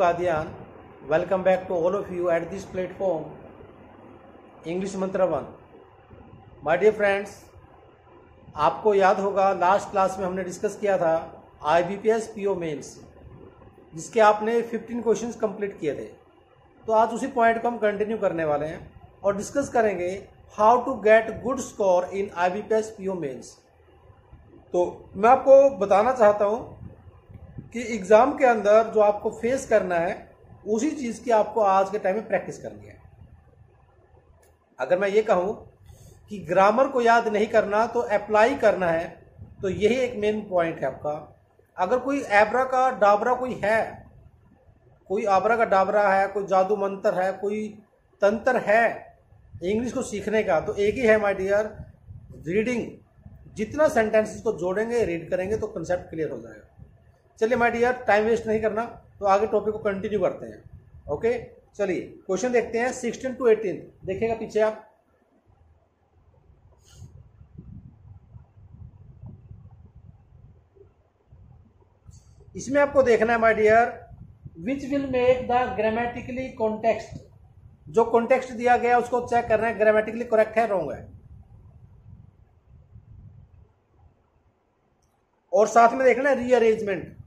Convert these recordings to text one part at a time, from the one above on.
Kadian, welcome back to all of you at this platform, English Mantra 1. My dear friends, आपको याद होगा last class में हमने discuss किया था IBPS PO मेंस, जिसके आपने 15 क्वेश्चंस कंप्लीट किए थे. तो आज उसी पॉइंट को हम कंटिन्यू करने वाले हैं और डिस्कस करेंगे how to get good score in IBPS PO mains. तो मैं आपको बताना चाहता हूं कि एग्ज़ाम के अंदर जो आपको फेस करना है उसी चीज़ की आपको आज के टाइम में प्रैक्टिस करनी है. अगर मैं ये कहूँ कि ग्रामर को याद नहीं करना तो अप्लाई करना है, तो यही एक मेन पॉइंट है आपका. अगर कोई एब्रा का डाबरा कोई है, कोई आबरा का डाबरा है, कोई जादू मंत्र है, कोई तंत्र है इंग्लिश को सीखने का, तो एक ही है माय डियर, रीडिंग. जितना सेंटेंसेस को जोड़ेंगे, रीड करेंगे तो कंसेप्ट क्लियर हो जाएगा. चलिए माय डियर, टाइम वेस्ट नहीं करना, तो आगे टॉपिक को कंटिन्यू करते हैं. ओके, चलिए क्वेश्चन देखते हैं 16 to 18. देखिएगा पीछे आप. इसमें आपको देखना है my dear, which will make the grammatically context. जो कॉन्टेक्स्ट दिया गया उसको चेक करना है ग्रामेटिकली करेक्ट है रॉन्ग है, और साथ में देखना है रीअरेंजमेंट.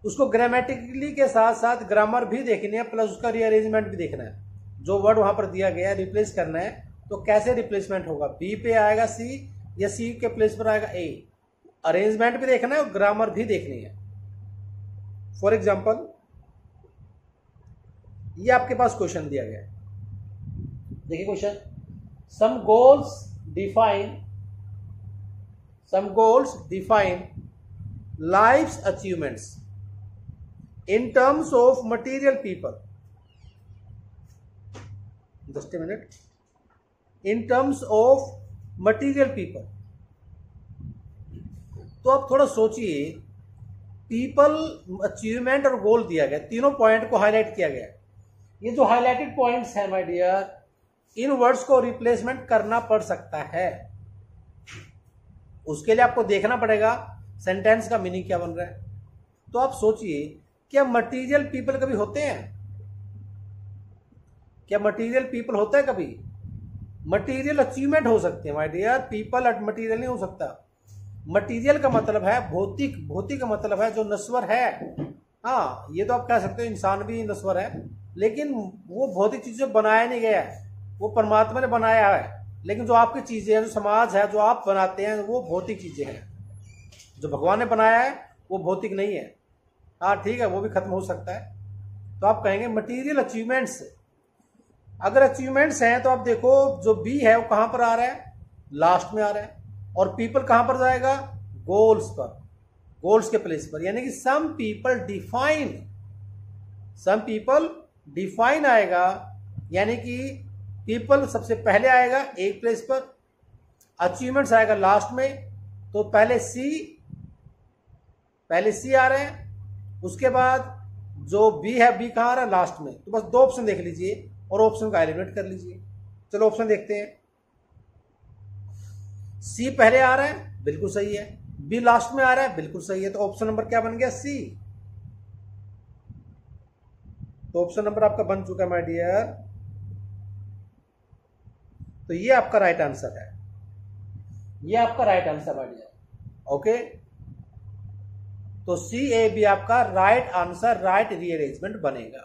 उसको ग्रामेटिकली के साथ साथ ग्रामर भी देखनी है, प्लस उसका रीअरेंजमेंट भी देखना है. जो वर्ड वहां पर दिया गया है रिप्लेस करना है, तो कैसे रिप्लेसमेंट होगा, बी पे आएगा सी या सी के प्लेस पर आएगा ए. अरेंजमेंट भी देखना है और ग्रामर भी देखनी है. फॉर एग्जाम्पल, ये आपके पास क्वेश्चन दिया गया है. देखिए question, some goals define life's achievements in terms of material people. Just a minute. In terms of material people. तो आप थोड़ा सोचिए, पीपल, अचीवमेंट और गोल दिया गया, तीनों पॉइंट को हाईलाइट किया गया. ये जो हाईलाइटेड पॉइंट्स हैं माय डियर, इन वर्ड्स को रिप्लेसमेंट करना पड़ सकता है. उसके लिए आपको देखना पड़ेगा सेंटेंस का मीनिंग क्या बन रहा है. तो आप सोचिए, क्या मटीरियल पीपल कभी होते हैं? क्या मटीरियल पीपल होता है कभी? मटीरियल अचीवमेंट हो सकते हैं माय डियर, पीपल मटीरियल नहीं हो सकता. मटीरियल का मतलब है भौतिक, भौतिक का मतलब है जो नश्वर है. हाँ, ये तो आप कह सकते हो इंसान भी नश्वर है, लेकिन वो भौतिक चीजें बनाया नहीं गया है, वो परमात्मा ने बनाया है. लेकिन जो आपकी चीजें हैं, जो समाज है, जो आप बनाते हैं, वो भौतिक चीजें हैं. जो भगवान ने बनाया है वो भौतिक नहीं है. हाँ ठीक है, वो भी खत्म हो सकता है. तो आप कहेंगे मटीरियल अचीवमेंट्स. अगर अचीवमेंट्स हैं तो आप देखो, जो बी है वो कहां पर आ रहा है, लास्ट में आ रहा है, और पीपल कहां पर जाएगा, गोल्स पर, गोल्स के प्लेस पर. यानी कि सम पीपल डिफाइन आएगा, यानी कि पीपल सबसे पहले आएगा एक प्लेस पर, अचीवमेंट्स आएगा लास्ट में. तो पहले सी आ रहे हैं, उसके बाद जो बी है, बी कहां आ रहा है, लास्ट में. तो बस दो ऑप्शन देख लीजिए और ऑप्शन का एलिमिनेट कर लीजिए. चलो ऑप्शन देखते हैं. सी पहले आ रहा है, बिल्कुल सही है. बी लास्ट में आ रहा है, बिल्कुल सही है. तो ऑप्शन नंबर क्या बन गया, सी. तो ऑप्शन नंबर आपका बन चुका है माय डियर. तो ये आपका राइट आंसर है, ये आपका right answer my dear. Okay, तो सी ए बी आपका राइट आंसर, राइट रीअरेंजमेंट बनेगा.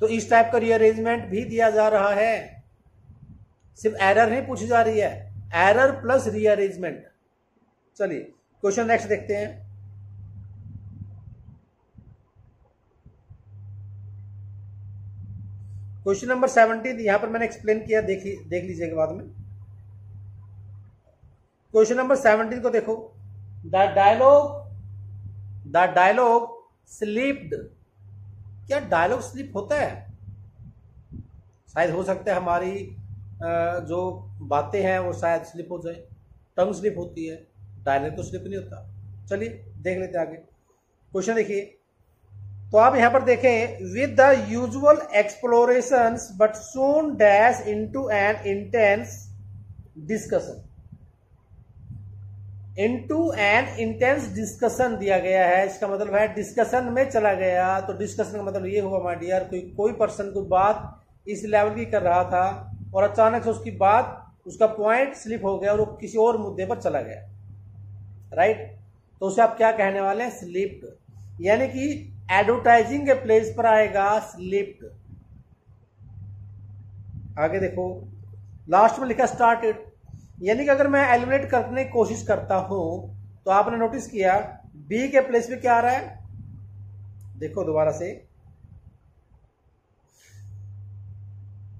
तो इस टाइप का रीअरेंजमेंट भी दिया जा रहा है, सिर्फ एरर नहीं पूछी जा रही है, एरर प्लस रीअरेंजमेंट. चलिए क्वेश्चन नेक्स्ट देखते हैं. क्वेश्चन नंबर 17 यहां पर मैंने एक्सप्लेन किया, देख लीजिएगा बाद में. क्वेश्चन नंबर 17 को देखो. The dialogue slipped. क्या डायलॉग स्लिप होता है? शायद हो सकता है हमारी जो बातें हैं वो शायद स्लिप हो जाए. टंग स्लिप होती है, डायलॉग तो स्लिप नहीं होता. चलिए देख लेते हैं आगे. क्वेश्चन देखिए. तो आप यहां पर देखें, with the usual explorations but soon dash into an intense discussion. Into an intense discussion दिया गया है, इसका मतलब है डिस्कशन में चला गया। तो डिस्कशन का मतलब ये हुआ माय डियर, कोई पर्सन कोई बात इस लेवल की कर रहा था और अचानक से उसकी बात, उसका पॉइंट स्लिप हो गया और वो किसी और मुद्दे पर चला गया, राइट। तो उसे आप क्या कहने वाले हैं, स्लिप्ड। यानी कि एडवर्टाइजिंग के प्लेस पर आएगा स्लिप्ड। आगे देखो, लास्ट में लिखा स्टार्टेड। यानी कि अगर मैं एलिमिनेट करने की कोशिश करता हूं तो आपने नोटिस किया बी के प्लेस पे क्या आ रहा है, देखो दोबारा से,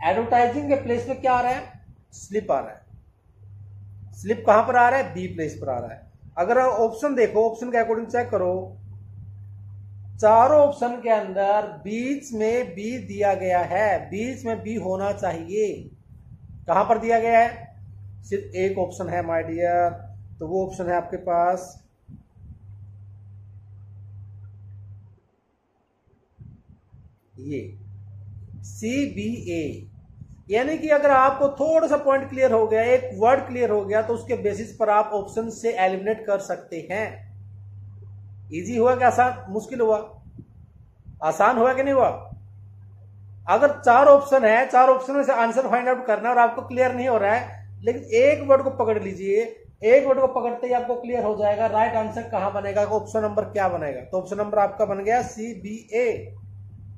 एडवर्टाइजिंग के प्लेस पे क्या आ रहा है, स्लिप आ रहा है। स्लिप कहां पर आ रहा है, बी प्लेस पर आ रहा है। अगर ऑप्शन देखो, ऑप्शन के अकॉर्डिंग चेक करो, चारों ऑप्शन के अंदर बीच में बी दिया गया है, बीच में बी होना चाहिए। कहां पर दिया गया है, सिर्फ एक ऑप्शन है माय डियर, तो वो ऑप्शन है आपके पास ये CBA। यानी कि अगर आपको थोड़ा सा पॉइंट क्लियर हो गया, एक वर्ड क्लियर हो गया, तो उसके बेसिस पर आप ऑप्शन से एलिमिनेट कर सकते हैं। इजी हुआ कि आसान, मुश्किल हुआ, आसान हुआ कि नहीं हुआ। अगर चार ऑप्शन है, चार ऑप्शन में से आंसर फाइंड आउट करना है और आपको क्लियर नहीं हो रहा है, लेकिन एक वर्ड को पकड़ लीजिए, एक वर्ड को पकड़ते ही आपको क्लियर हो जाएगा राइट आंसर कहां बनेगा, ऑप्शन नंबर क्या बनेगा। तो ऑप्शन नंबर आपका बन गया CBA,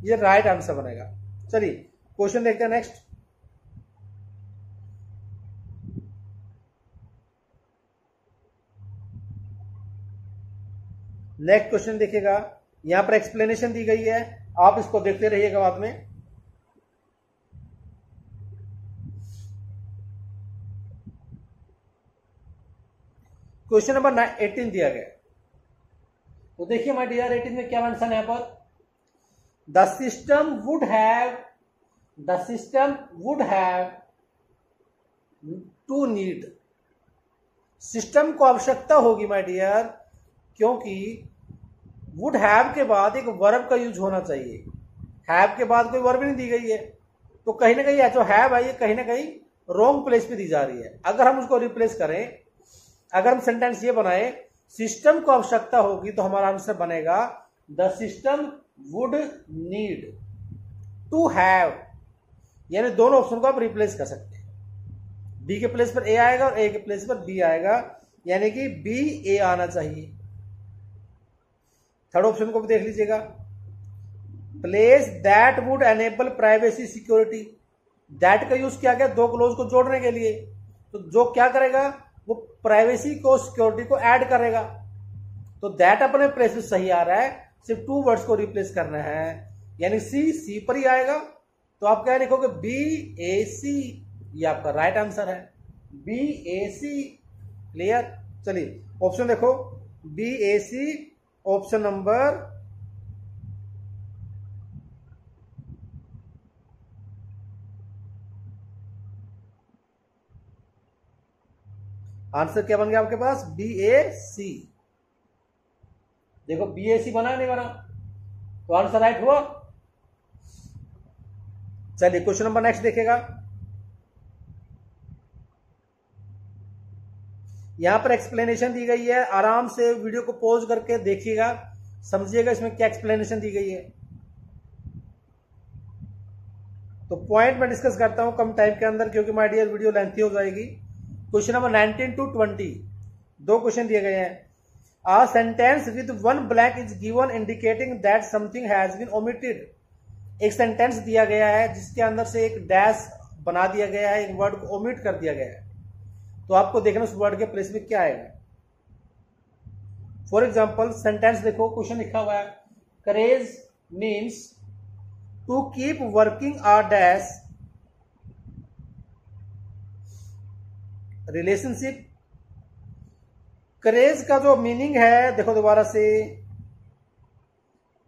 ये राइट आंसर बनेगा। चलिए क्वेश्चन देखते हैं नेक्स्ट। नेक्स्ट क्वेश्चन देखिएगा, यहां पर एक्सप्लेनेशन दी गई है, आप इसको देखते रहिएगा बाद में। क्वेश्चन नंबर 18 दिया गया, तो देखिए माय डियर 18 में क्या मेंशन है यहाँ पर, the system would have to need. System को आवश्यकता होगी माय डियर, क्योंकि वुड हैव के बाद एक वर्ब का यूज होना चाहिए। हैव के बाद कोई वर्ब नहीं दी गई है, तो कहीं ना कहीं जो हैव है ये कहीं ना कहीं रॉन्ग प्लेस पे दी जा रही है। अगर हम उसको रिप्लेस करें, अगर हम सेंटेंस ये बनाए सिस्टम को आवश्यकता होगी, तो हमारा आंसर बनेगा the system would need to have. यानी दोनों ऑप्शन को आप रिप्लेस कर सकते हैं, बी के प्लेस पर ए आएगा और ए के प्लेस पर बी आएगा, यानी कि बी ए आना चाहिए। थर्ड ऑप्शन को भी देख लीजिएगा, place that would enable privacy security. That का यूज किया गया दो क्लोज को जोड़ने के लिए, तो जो क्या करेगा, वो प्राइवेसी को, सिक्योरिटी को ऐड करेगा। तो दैट अपने प्लेस में सही आ रहा है, सिर्फ टू वर्ड्स को रिप्लेस करना है, यानी सी पर ही आएगा। तो आप क्या लिखोगे, BAC, ये आपका राइट आंसर है, BAC। क्लियर। चलिए ऑप्शन देखो, BAC ऑप्शन नंबर आंसर क्या बन गया आपके पास, BAC। देखो BAC बना नहीं बना, तो आंसर राइट हुआ। चलिए क्वेश्चन नंबर नेक्स्ट देखेगा, यहां पर एक्सप्लेनेशन दी गई है, आराम से वीडियो को पॉज करके देखिएगा, समझिएगा इसमें क्या एक्सप्लेनेशन दी गई है। तो पॉइंट मैं डिस्कस करता हूं कम टाइम के अंदर, क्योंकि माय डियर वीडियो लेंथी हो जाएगी। क्वेश्चन नंबर 19 to 20 दो क्वेश्चन दिए गए हैं। A sentence with one blank is given indicating that something has been omitted। एक सेंटेंस दिया गया है जिसके अंदर से एक डैश बना दिया गया है, एक वर्ड को ओमिट कर दिया गया है, तो आपको देखना उस वर्ड के प्लेस में क्या आएगा। फॉर एग्जाम्पल सेंटेंस देखो, क्वेश्चन लिखा हुआ है, courage means to keep working a dash relationship. Courage का जो मीनिंग है, देखो दोबारा से,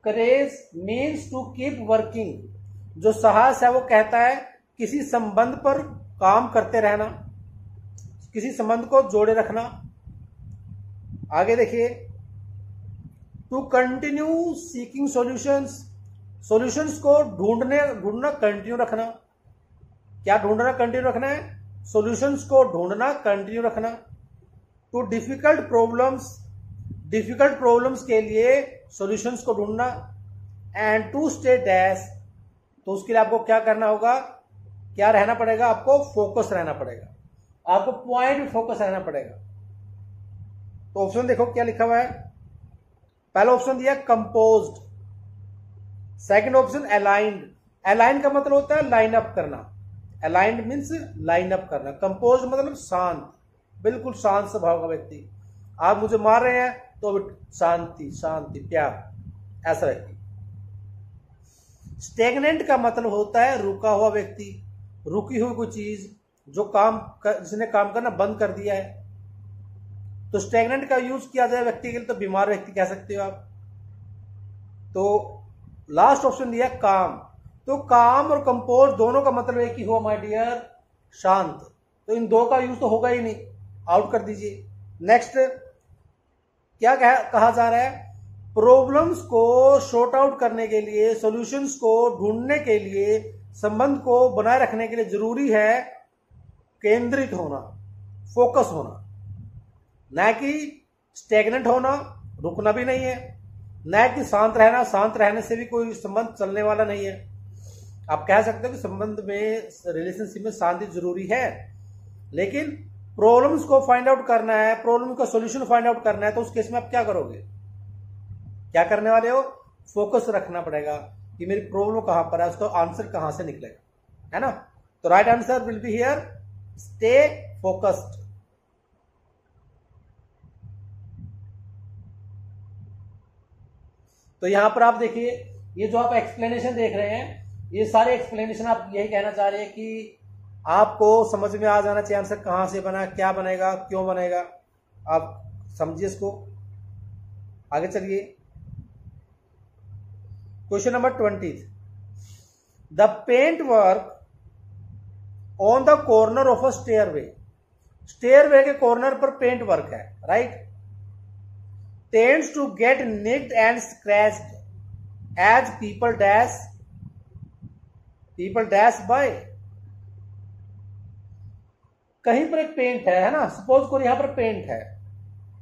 courage means to keep working, जो साहस है वो कहता है किसी संबंध पर काम करते रहना, किसी संबंध को जोड़े रखना। आगे देखिए, to continue seeking solutions, solutions को ढूंढना कंटिन्यू रखना। क्या ढूंढना कंटिन्यू रखना है, सॉल्यूशंस को ढूंढना कंटिन्यू रखना। टू डिफिकल्ट प्रॉब्लम्स के लिए सॉल्यूशंस को ढूंढना, एंड टू स्टे डैश, तो उसके लिए आपको क्या करना होगा, क्या रहना पड़ेगा, आपको फोकस रहना पड़ेगा, आपको पॉइंट में फोकस रहना पड़ेगा। तो ऑप्शन देखो क्या लिखा हुआ है। पहला ऑप्शन दिया composed, second option aligned. Align का मतलब होता है लाइन अप करना, अलाइंड मीन्स लाइन अप करना, कंपोज्ड मतलब शांत, बिल्कुल शांत स्वभाव का व्यक्ति। आप मुझे मार रहे हैं तो शांति शांति प्यार, ऐसा व्यक्ति। स्टेगनेंट का मतलब होता है रुका हुआ व्यक्ति, रुकी हुई कोई चीज जो जिसने काम करना बंद कर दिया है। तो स्टेगनेंट का यूज किया जाए व्यक्ति के लिए तो बीमार व्यक्ति कह सकते हो आप। तो लास्ट ऑप्शन दिया काम, तो काम और कंपोज दोनों का मतलब एक ही हुआ माय डियर, शांत। तो इन दो का यूज तो होगा ही नहीं, आउट कर दीजिए। नेक्स्ट क्या कहा जा रहा है, प्रॉब्लम्स को शॉर्ट आउट करने के लिए, सॉल्यूशंस को ढूंढने के लिए, संबंध को बनाए रखने के लिए जरूरी है केंद्रित होना, फोकस होना, न कि स्टेगनेंट होना, रुकना भी नहीं है, न कि शांत रहना, शांत रहने से भी कोई संबंध चलने वाला नहीं है। आप कह सकते हो कि संबंध में, रिलेशनशिप में शांति जरूरी है, लेकिन प्रॉब्लम्स को फाइंड आउट करना है, प्रॉब्लम का सॉल्यूशन फाइंड आउट करना है, तो उस केस में आप क्या करोगे, क्या करने वाले हो, फोकस रखना पड़ेगा कि मेरी प्रॉब्लम कहां पर है, उसका आंसर कहां से निकलेगा, है ना। तो right answer will be here stay focused. तो यहां पर आप देखिए, ये जो आप एक्सप्लेनेशन देख रहे हैं, ये सारे एक्सप्लेनेशन आप यही कहना चाह रहे हैं कि आपको समझ में आ जाना चाहिए आंसर कहां से बना, क्या बनेगा, क्यों बनेगा। आप समझिए इसको, आगे चलिए। Question number 20, the paint work on the corner of a stairway, stairway के कॉर्नर पर पेंट वर्क है, right, tends to get nicked and scratched as people dash by। कहीं पर एक पेंट है ना, सपोज करो यहां पर पेंट है,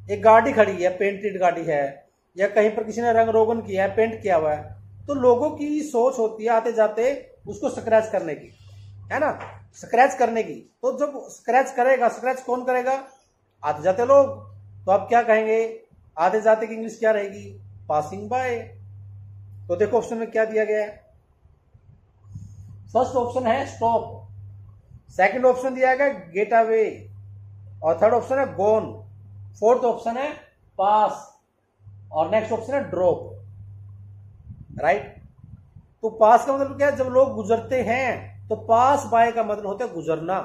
एक गाड़ी खड़ी है, पेंटेड गाड़ी है, या कहीं पर किसी ने रंग रोगन किया है, पेंट किया हुआ है, तो लोगों की सोच होती है आते जाते उसको स्क्रैच करने की, है ना, स्क्रैच करने की। तो जब स्क्रैच करेगा, स्क्रैच कौन करेगा, आते जाते लोग। तो आप क्या कहेंगे, आते जाते की इंग्लिश क्या रहेगी, पासिंग बाय। तो देखो ऑप्शन में क्या दिया गया है, फर्स्ट ऑप्शन है स्टॉप, सेकंड ऑप्शन दिया गया गेट अवे, और थर्ड ऑप्शन है गोन, फोर्थ ऑप्शन है पास, और नेक्स्ट ऑप्शन है ड्रॉप, राइट। तो पास का मतलब क्या है, जब लोग गुजरते हैं, तो पास बाय का मतलब होता है गुजरना।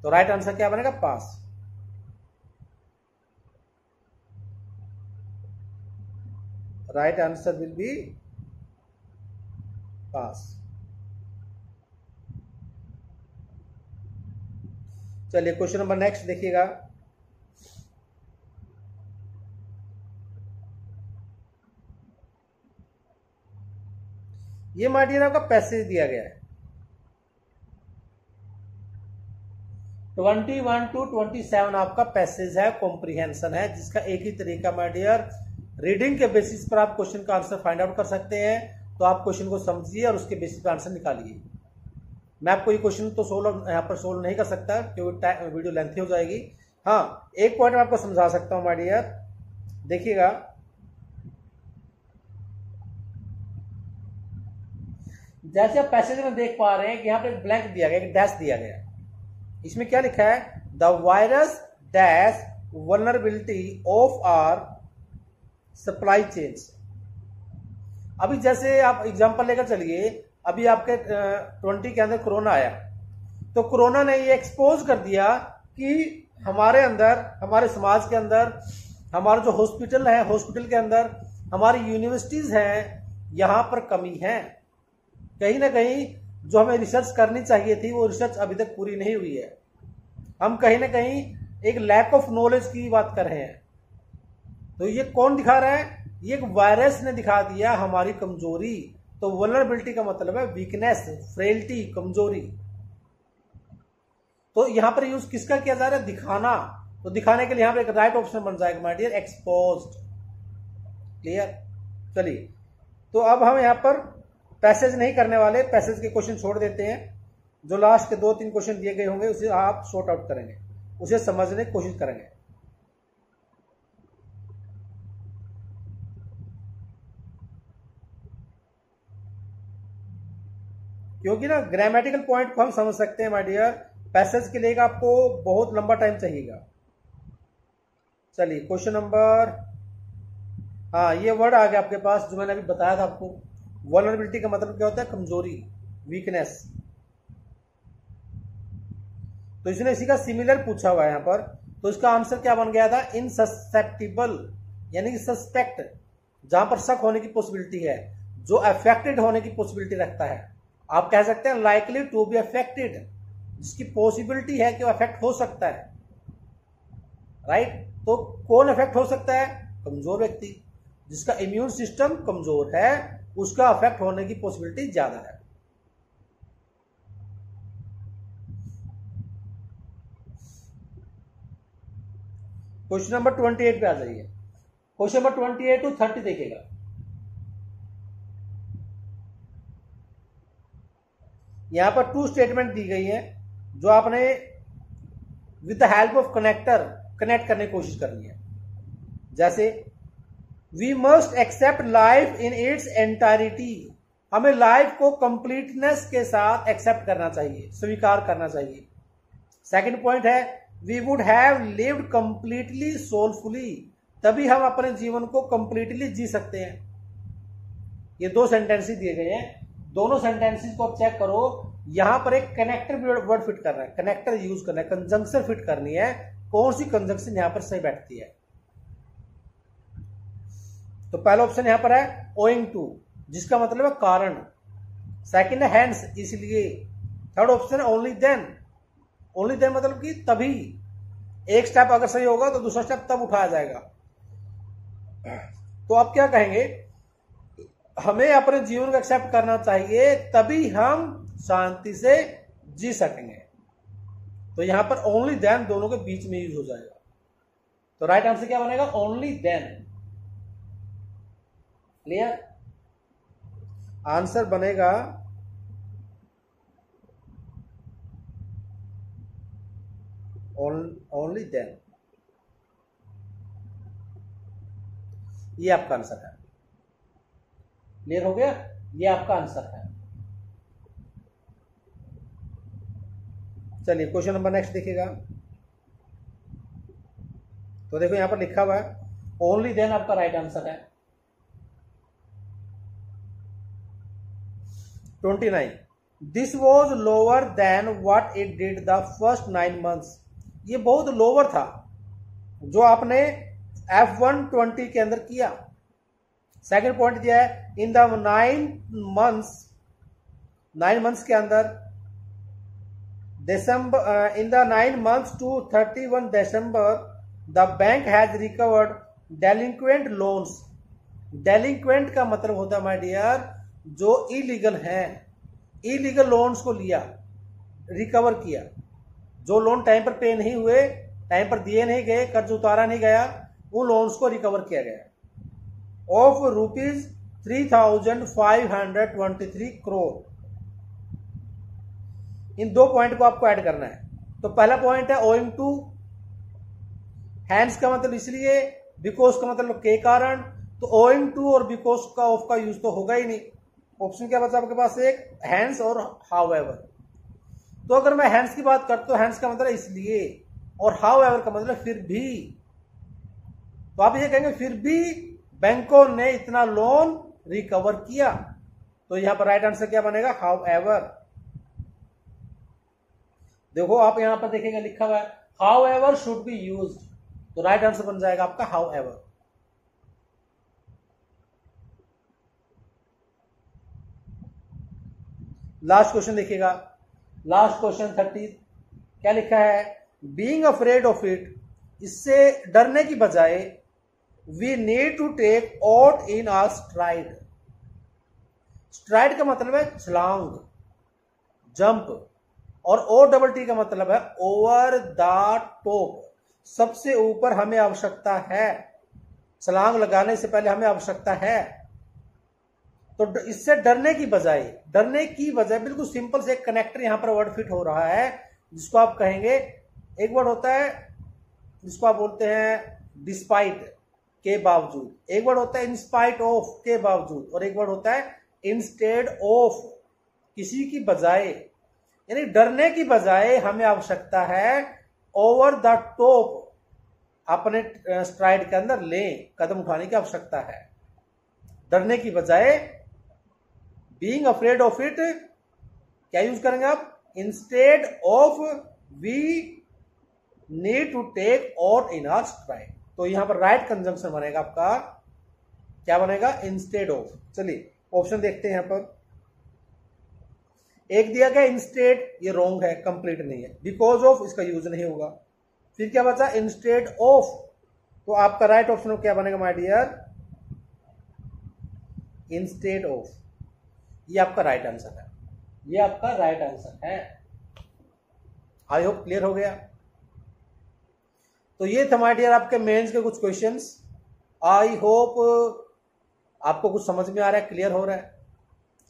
तो राइट आंसर क्या बनेगा, पास। राइट आंसर विल बी पास। चलिए क्वेश्चन नंबर नेक्स्ट देखिएगा। ये माय डियर आपका पैसेज दिया गया है 21 to 27 आपका पैसेज है, कॉम्प्रिहेंशन है, जिसका एक ही तरीका माय डियर, रीडिंग के बेसिस पर आप क्वेश्चन का आंसर फाइंड आउट कर सकते हैं। तो आप क्वेश्चन को समझिए और उसके बेसिस पर आंसर निकालिए। मैं आपको ये क्वेश्चन तो यहाँ पर सोल्व नहीं कर सकता क्योंकि वीडियो लेंथी हो जाएगी। हाँ, एक पॉइंट मैं आपको समझा सकता हूं माय डियर, देखिएगा। जैसे आप पैसेज में देख पा रहे हैं कि यहाँ पे ब्लैंक दिया गया, एक डैश दिया गया। इसमें क्या लिखा है, the virus dash vulnerability of our supply chains. अभी जैसे आप एग्जांपल लेकर चलिए, अभी आपके 20 के अंदर कोरोना आया, तो कोरोना ने ये एक्सपोज कर दिया कि हमारे अंदर, हमारे समाज के अंदर, हमारा जो हॉस्पिटल है, हॉस्पिटल के अंदर हमारी यूनिवर्सिटीज हैं, यहां पर कमी है। कहीं ना कहीं जो हमें रिसर्च करनी चाहिए थी, वो रिसर्च अभी तक पूरी नहीं हुई है। हम कहीं ना कहीं एक लैक ऑफ नॉलेज की बात कर रहे हैं। तो ये कौन दिखा रहा है, ये एक वायरस ने दिखा दिया हमारी कमजोरी। तो वल्नरेबिलिटी का मतलब है वीकनेस, फ्रेलिटी, कमजोरी। तो यहां पर यूज किसका किया जा रहा है, दिखाना, तो दिखाने के लिए यहाँ पर एक राइट ऑप्शन बन जाएगा माय डियर एक्सपोज्ड। क्लियर। चलिए, तो अब हम यहाँ पर पैसेज नहीं करने वाले, पैसेज के क्वेश्चन छोड़ देते हैं। जो लास्ट के 2-3 क्वेश्चन दिए गए होंगे उसे आप सॉर्ट आउट करेंगे, उसे समझने की कोशिश करेंगे। क्योंकि ना ग्रामेटिकल पॉइंट को हम समझ सकते हैं माय डियर, पैसेज के लिए आपको बहुत लंबा टाइम चाहिएगा। चलिए क्वेश्चन नंबर, हाँ ये वर्ड आ गया आपके पास जो मैंने अभी बताया था आपको। वल्नरेबिलिटी का मतलब क्या होता है? कमजोरी, वीकनेस। तो इसने इसी का सिमिलर पूछा हुआ है यहाँ पर, तो इसका आंसर क्या बन गया था? इनससेप्टिबल, यानी कि सस्पेक्ट, जहां पर शक होने की पॉसिबिलिटी है, जो अफेक्टेड होने की पॉसिबिलिटी रखता है। आप कह सकते हैं लाइकली टू बी अफेक्टेड, जिसकी पॉसिबिलिटी है कि वो अफेक्ट हो सकता है। राइट। तो कौन अफेक्ट हो सकता है? कमजोर व्यक्ति, जिसका इम्यून सिस्टम कमजोर है, उसका अफेक्ट होने की पॉसिबिलिटी ज्यादा है। क्वेश्चन नंबर 28 पे आ जाइए। क्वेश्चन नंबर 28 to 30 देखिएगा। यहां पर 2 स्टेटमेंट दी गई है जो आपने with the help of connector connect करने की कोशिश करनी है। जैसे we must accept life in its entirety, हमें लाइफ को कंप्लीटनेस के साथ एक्सेप्ट करना चाहिए, स्वीकार करना चाहिए। सेकंड पॉइंट है we would have lived completely soulfully, तभी हम अपने जीवन को कंप्लीटली जी सकते हैं। ये 2 सेंटेंसेस दिए गए हैं, दोनों सेंटेंसेस को आप चेक करो। यहां पर एक कनेक्टर वर्ड फिट करना है, कनेक्टर यूज करना है, कंजंक्शन फिट करनी है। कौन सी कंजंक्शन यहां पर सही बैठती है? तो पहला ऑप्शन यहां पर है ओइंग टू, जिसका मतलब है कारण। सेकंड है हैंस, इसलिए। थर्ड ऑप्शन है ओनली देन, ओनली देन मतलब कि तभी। एक स्टेप अगर सही होगा तो दूसरा स्टेप तब उठाया जाएगा। तो आप क्या कहेंगे? हमें अपने जीवन को एक्सेप्ट करना चाहिए, तभी हम शांति से जी सकेंगे। तो यहां पर ओनली देन दोनों के बीच में यूज हो जाएगा। तो राइट आंसर क्या बनेगा? Only then. क्लियर। आंसर बनेगा ओनली देन। ये आपका आंसर है। क्लियर हो गया? ये आपका आंसर है। चलिए क्वेश्चन नंबर नेक्स्ट देखिएगा। तो देखो यहां पर लिखा हुआ है ओनली देन आपका राइट आंसर है। 29 this was lower than what it did the first 9 months, ये बहुत लोअर था जो आपने F120 के अंदर किया। सेकंड पॉइंट दिया है इन द 9 months के अंदर December in the 9 months to 31 December the bank has recovered delinquent loans। delinquent का मतलब होता है माय डियर जो इलीगल हैं, इलीगल लोन्स को लिया, रिकवर किया। जो लोन टाइम पर पे नहीं हुए, टाइम पर दिए नहीं गए, कर्ज उतारा नहीं गया, उन लोन्स को रिकवर किया गया ऑफ ₹3,523 करोड़। इन 2 पॉइंट को आपको ऐड करना है। तो पहला पॉइंट है ओइंग टू, हैंड्स का मतलब इसलिए, बिकॉज का मतलब के कारण। तो ओइंग टू और बिकॉज का ऑफ का यूज तो होगा ही नहीं। ऑप्शन क्या बचा आपके पास? एक हैंड्स और हाउएवर। तो अगर मैं हैंड्स की बात करता हूं, हैंड्स का मतलब इसलिए, और हाउएवर का मतलब फिर भी। तो आप ये कहेंगे फिर भी बैंकों ने इतना लोन रिकवर किया। तो यहां पर राइट आंसर क्या बनेगा? हाउएवर। देखो आप यहां पर देखेंगे लिखा हुआ है हाउएवर शुड बी यूज्ड, तो राइट आंसर बन जाएगा आपका हाउएवर। लास्ट क्वेश्चन देखिएगा, लास्ट क्वेश्चन 30 क्या लिखा है? बीइंग अफ्रेड ऑफ इट, इससे डरने की बजाय we need to take out in a stride. Stride का मतलब है छलांग, जंप, और O डबल टी का मतलब है ओवर द टॉप। सबसे ऊपर हमें आवश्यकता है, छलांग लगाने से पहले हमें आवश्यकता है। तो इससे डरने की बजाय बिल्कुल सिंपल से एक कनेक्टर यहां पर वर्ड फिट हो रहा है, जिसको आप कहेंगे, एक वर्ड होता है जिसको आप बोलते हैं डिस्पाइट, के बावजूद, एक वर्ड होता है इंस्पाइट ऑफ, के बावजूद, और एक वर्ड होता है इंस्टेड ऑफ, किसी की बजाय। यानी डरने की बजाय हमें आवश्यकता है ओवर द टॉप, अपने स्ट्राइड के अंदर लें, कदम उठाने की आवश्यकता है। डरने की बजाय बीइंग अफ्रेड ऑफ इट, क्या यूज करेंगे आप? Instead of we need to take out in our stride. तो यहां पर राइट कंजंक्शन बनेगा आपका, क्या बनेगा? Instead of. चलिए ऑप्शन देखते हैं यहां पर। एक दिया गया इंस्टेड, ये रॉन्ग है, कंप्लीट नहीं है। बिकॉज ऑफ, इसका यूज नहीं होगा। फिर क्या बचा? Instead of. तो आपका राइट ऑप्शन क्या बनेगा माय डियर? Instead of. ये आपका राइट आंसर है, ये आपका राइट आंसर है। आई होप क्लियर हो गया। तो ये था माय डियर आपके मेंस के कुछ क्वेश्चंस। आई होप आपको कुछ समझ में आ रहा है, क्लियर हो रहा है।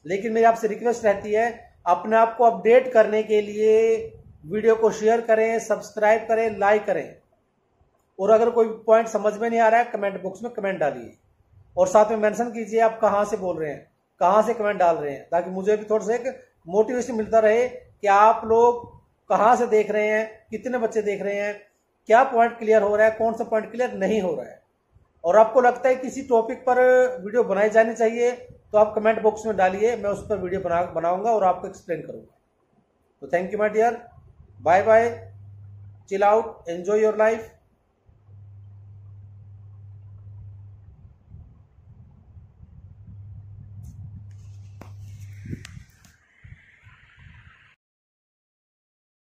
लेकिन मेरी आपसे रिक्वेस्ट रहती है, अपने आप को अपडेट करने के लिए वीडियो को शेयर करें, सब्सक्राइब करें, लाइक करें। और अगर कोई पॉइंट समझ में नहीं आ रहा है, कमेंट बॉक्स में कमेंट डालिए, और साथ में मेंशन कीजिए आप कहां से बोल रहे हैं, कहां से कमेंट डाल रहे हैं, ताकि मुझे भी थोड़ा सा एक मोटिवेशन मिलता रहे कि आप लोग कहां से देख रहे हैं, कितने बच्चे देख रहे हैं, क्या पॉइंट क्लियर हो रहा है, कौन सा पॉइंट क्लियर नहीं हो रहा है। और आपको लगता है किसी टॉपिक पर वीडियो बनाई जानी चाहिए, तो आप कमेंट बॉक्स में डालिए, मैं उस पर वीडियो बनाऊंगा और आपको एक्सप्लेन करूंगा। तो thank you my dear, bye bye, chill out, enjoy your life.